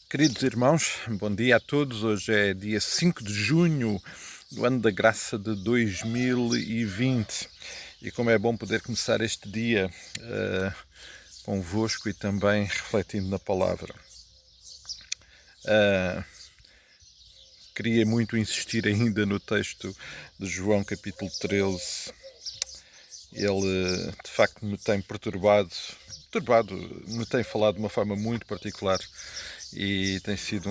Queridos irmãos, bom dia a todos. Hoje é dia 5 de junho do ano da graça de 2020 e como é bom poder começar este dia convosco e também refletindo na palavra. Queria muito insistir ainda no texto de João capítulo 13. Ele de facto me tem perturbado, me tem falado de uma forma muito particular e tem sido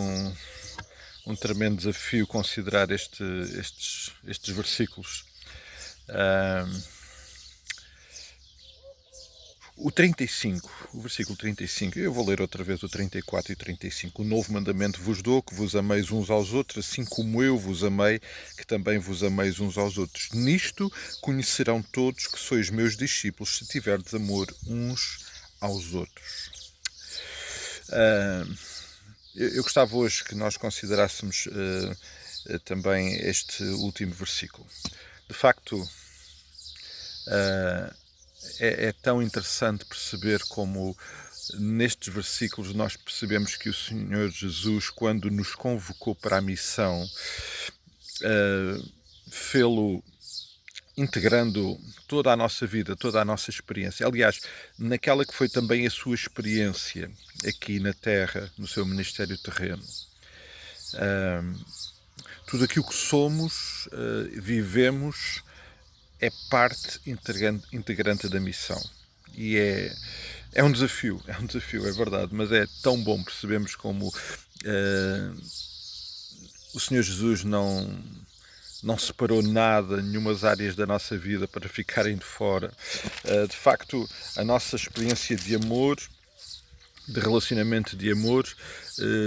um tremendo desafio considerar estes versículos. O 35, o versículo 35, eu vou ler outra vez o 34 e 35. O novo mandamento vos dou, que vos ameis uns aos outros, assim como eu vos amei, que também vos ameis uns aos outros. Nisto conhecerão todos que sois meus discípulos, se tiverdes amor uns aos outros. Eu gostava hoje que nós considerássemos também este último versículo. De facto, é tão interessante perceber como nestes versículos nós percebemos que o Senhor Jesus, quando nos convocou para a missão, fê-lo integrando toda a nossa vida, toda a nossa experiência. Aliás, naquela que foi também a sua experiência aqui na Terra, no seu ministério terreno. Tudo aquilo que somos, vivemos, é parte integrante da missão. E é um desafio, é verdade, mas é tão bom percebermos como o Senhor Jesus não separou nada, nenhumas áreas da nossa vida para ficarem de fora. De facto, a nossa experiência de amor, de relacionamento de amor,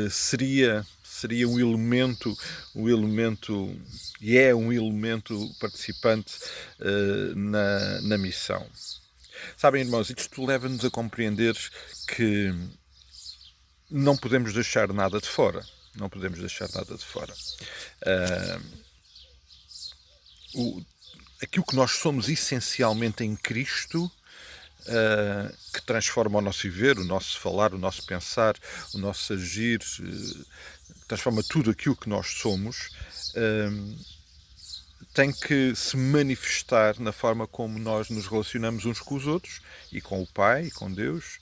seria um elemento e é um elemento participante na missão. Sabem, irmãos, isto leva-nos a compreender que não podemos deixar nada de fora. Não podemos deixar nada de fora. Aquilo que nós somos essencialmente em Cristo, que transforma o nosso viver, o nosso falar, o nosso pensar, o nosso agir, transforma tudo aquilo que nós somos, tem que se manifestar na forma como nós nos relacionamos uns com os outros e com o Pai e com Deus,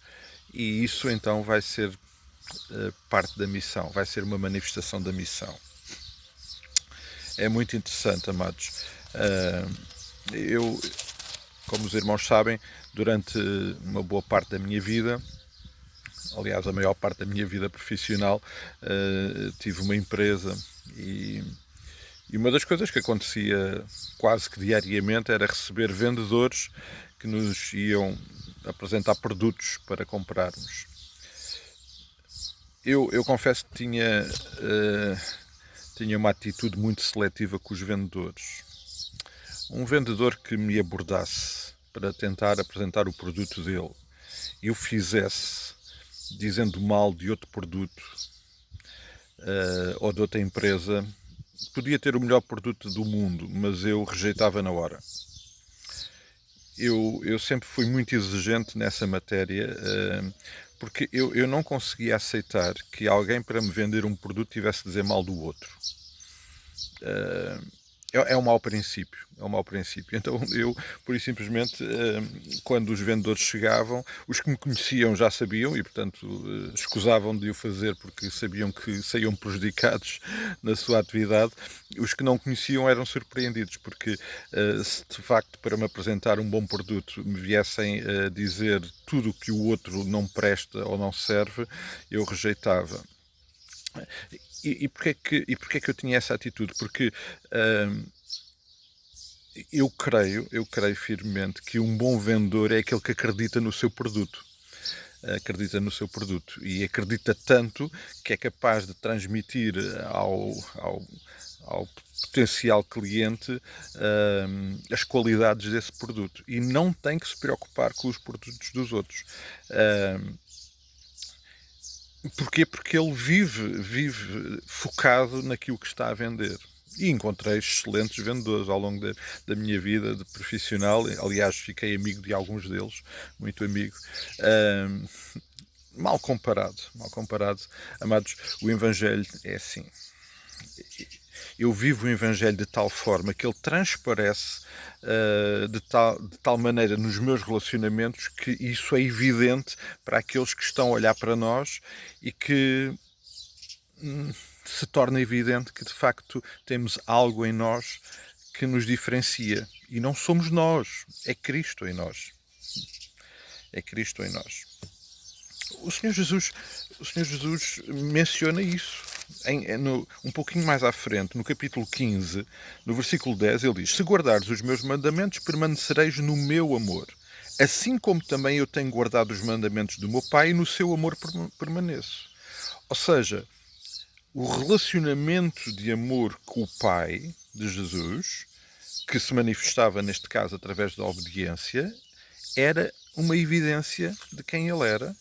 e isso então vai ser parte da missão, vai ser uma manifestação da missão. É muito interessante, amados. Eu, como os irmãos sabem, durante uma boa parte da minha vida, aliás, a maior parte da minha vida profissional, tive uma empresa e uma das coisas que acontecia quase que diariamente era receber vendedores que nos iam apresentar produtos para comprarmos. Eu confesso que tinha uma atitude muito seletiva com os vendedores. Um vendedor que me abordasse para tentar apresentar o produto dele e o fizesse dizendo mal de outro produto ou de outra empresa, podia ter o melhor produto do mundo, mas eu rejeitava na hora. Eu sempre fui muito exigente nessa matéria, porque eu não conseguia aceitar que alguém para me vender um produto tivesse de dizer mal do outro. É um mau princípio, Então eu, pura e simplesmente, quando os vendedores chegavam, os que me conheciam já sabiam e, portanto, escusavam de o fazer porque sabiam que saíam prejudicados na sua atividade. Os que não conheciam eram surpreendidos porque, se de facto para me apresentar um bom produto me viessem a dizer tudo o que o outro não presta ou não serve, eu rejeitava. E porquê é que eu tinha essa atitude? Porque eu creio firmemente que um bom vendedor é aquele que acredita no seu produto. E acredita tanto que é capaz de transmitir ao potencial cliente as qualidades desse produto e não tem que se preocupar com os produtos dos outros. Porquê? Porque ele vive focado naquilo que está a vender. E encontrei excelentes vendedores ao longo da minha vida de profissional. Aliás, fiquei amigo de alguns deles, muito amigo. mal comparado, mal comparado. Amados, o Evangelho é assim. Eu vivo o Evangelho de tal forma que ele transparece de tal maneira nos meus relacionamentos que isso é evidente para aqueles que estão a olhar para nós e que se torna evidente que de facto temos algo em nós que nos diferencia. E não somos nós, é Cristo em nós. É Cristo em nós. O Senhor Jesus menciona isso. Um pouquinho mais à frente, no capítulo 15, no versículo 10, ele diz: se guardares os meus mandamentos, permanecereis no meu amor. Assim como também eu tenho guardado os mandamentos do meu Pai, e no seu amor permaneço. Ou seja, o relacionamento de amor com o Pai de Jesus, que se manifestava neste caso através da obediência, era uma evidência de quem ele era.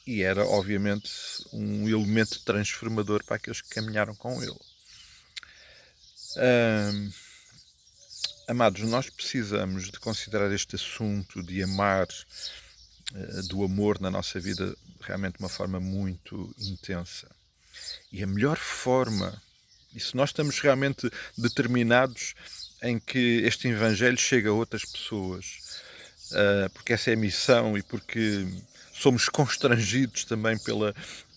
E era, obviamente, um elemento transformador para aqueles que caminharam com ele. Amados, nós precisamos de considerar este assunto de amar, do amor na nossa vida, realmente de uma forma muito intensa. E a melhor forma, e se nós estamos realmente determinados em que este Evangelho chegue a outras pessoas, porque essa é a missão e porque somos constrangidos também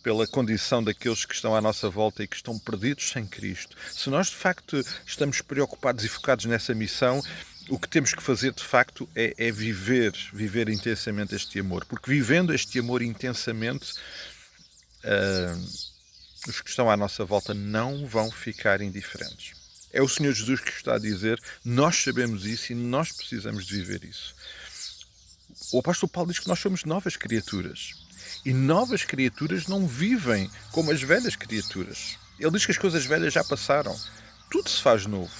pela condição daqueles que estão à nossa volta e que estão perdidos sem Cristo. Se nós de facto estamos preocupados e focados nessa missão, o que temos que fazer de facto é viver intensamente este amor, porque vivendo este amor intensamente, os que estão à nossa volta não vão ficar indiferentes. É o Senhor Jesus que está a dizer, nós sabemos isso e nós precisamos de viver isso. O apóstolo Paulo diz que nós somos novas criaturas. E novas criaturas não vivem como as velhas criaturas. Ele diz que as coisas velhas já passaram. Tudo se faz novo.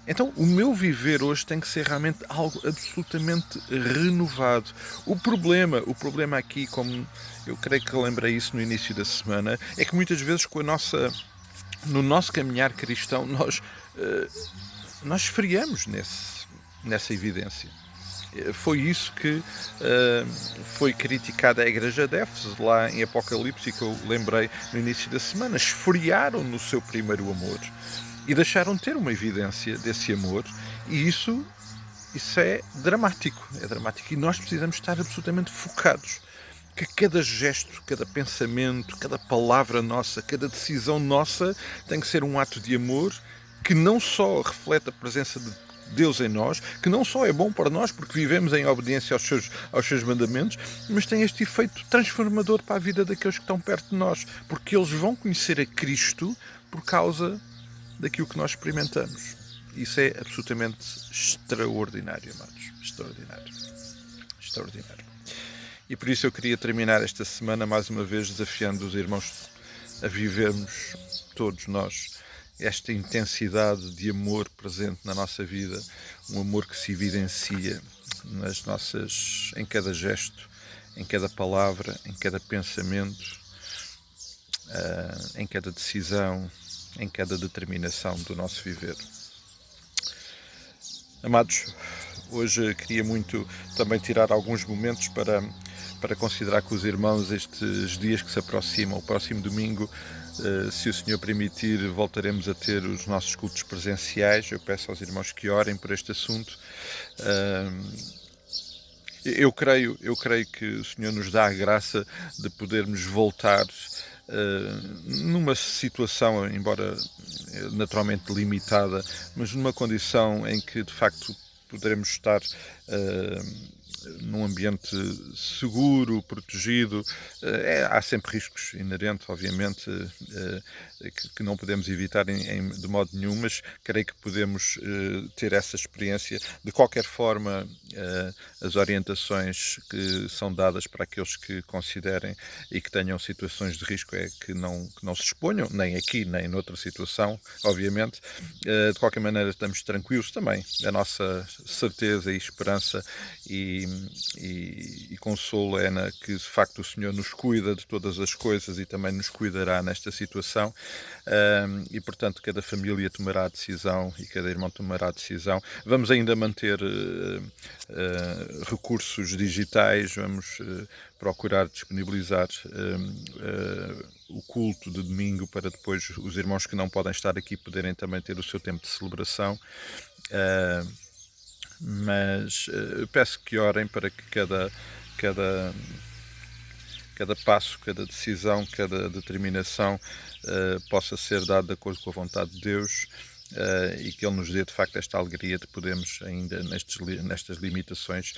Então, o meu viver hoje tem que ser realmente algo absolutamente renovado. O problema aqui, como eu creio que lembrei isso no início da semana, é que muitas vezes no nosso caminhar cristão nós esfriamos nessa evidência. Foi isso que foi criticada a igreja de Éfeso, lá em Apocalipse, que eu lembrei no início da semana. Esfriaram no seu primeiro amor e deixaram de ter uma evidência desse amor, e isso é dramático. É dramático. E nós precisamos estar absolutamente focados. Que cada gesto, cada pensamento, cada palavra nossa, cada decisão nossa tem que ser um ato de amor que não só reflete a presença de Deus em nós, que não só é bom para nós porque vivemos em obediência aos seus mandamentos, mas tem este efeito transformador para a vida daqueles que estão perto de nós, porque eles vão conhecer a Cristo por causa daquilo que nós experimentamos. Isso é absolutamente extraordinário, amados. Extraordinário. Extraordinário. E por isso eu queria terminar esta semana mais uma vez desafiando os irmãos a vivermos, todos nós, esta intensidade de amor presente na nossa vida, um amor que se evidencia em cada gesto, em cada palavra, em cada pensamento, em cada decisão, em cada determinação do nosso viver. Amados, hoje queria muito também tirar alguns momentos para considerar com os irmãos estes dias que se aproximam. O próximo domingo, se o Senhor permitir, voltaremos a ter os nossos cultos presenciais. Eu peço aos irmãos que orem por este assunto. Eu creio que o Senhor nos dá a graça de podermos voltar numa situação, embora naturalmente limitada, mas numa condição em que de facto poderemos estar num ambiente seguro, protegido. Há sempre riscos inerentes, obviamente, que não podemos evitar de modo nenhum, mas creio que podemos ter essa experiência. De qualquer forma, as orientações que são dadas para aqueles que considerem e que tenham situações de risco é que não se exponham, nem aqui, nem noutra situação, obviamente. De qualquer maneira, estamos tranquilos também. A nossa certeza e esperança e e consolo é que de facto o Senhor nos cuida de todas as coisas e também nos cuidará nesta situação, e portanto cada família tomará a decisão e cada irmão tomará a decisão. Vamos ainda manter recursos digitais, vamos procurar disponibilizar o culto de domingo para depois os irmãos que não podem estar aqui poderem também ter o seu tempo de celebração. Mas peço que orem para que cada passo, cada decisão, cada determinação possa ser dada de acordo com a vontade de Deus, e que Ele nos dê de facto esta alegria de podermos ainda nestas limitações,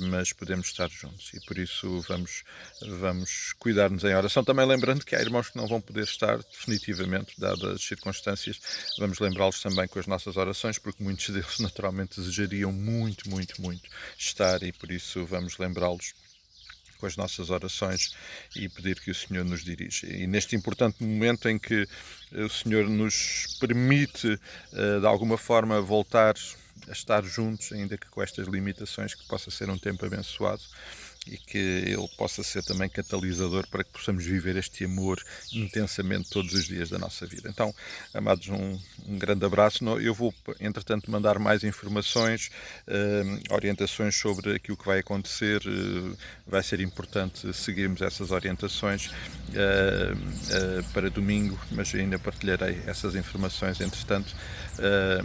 mas podemos estar juntos, e por isso vamos cuidar-nos em oração, também lembrando que há irmãos que não vão poder estar definitivamente, dadas as circunstâncias. Vamos lembrá-los também com as nossas orações, porque muitos deles naturalmente desejariam muito estar, e por isso vamos lembrá-los com as nossas orações e pedir que o Senhor nos dirija. E neste importante momento em que o Senhor nos permite, de alguma forma, voltar a estar juntos, ainda que com estas limitações, que possa ser um tempo abençoado e que ele possa ser também catalisador para que possamos viver este amor intensamente todos os dias da nossa vida. Então, amados, um grande abraço. Eu vou, entretanto, mandar mais informações, orientações sobre aquilo que vai acontecer. Vai ser importante seguirmos essas orientações para domingo, mas ainda partilharei essas informações, entretanto.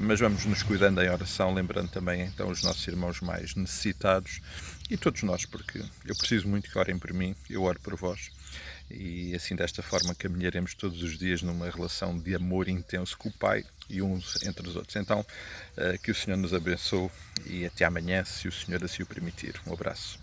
Mas vamos nos cuidando em oração, lembrando também então os nossos irmãos mais necessitados e todos nós, porque eu preciso muito que orem por mim, eu oro por vós, e assim desta forma caminharemos todos os dias numa relação de amor intenso com o Pai e uns entre os outros. Então, que o Senhor nos abençoe e até amanhã, se o Senhor assim o permitir. Um abraço.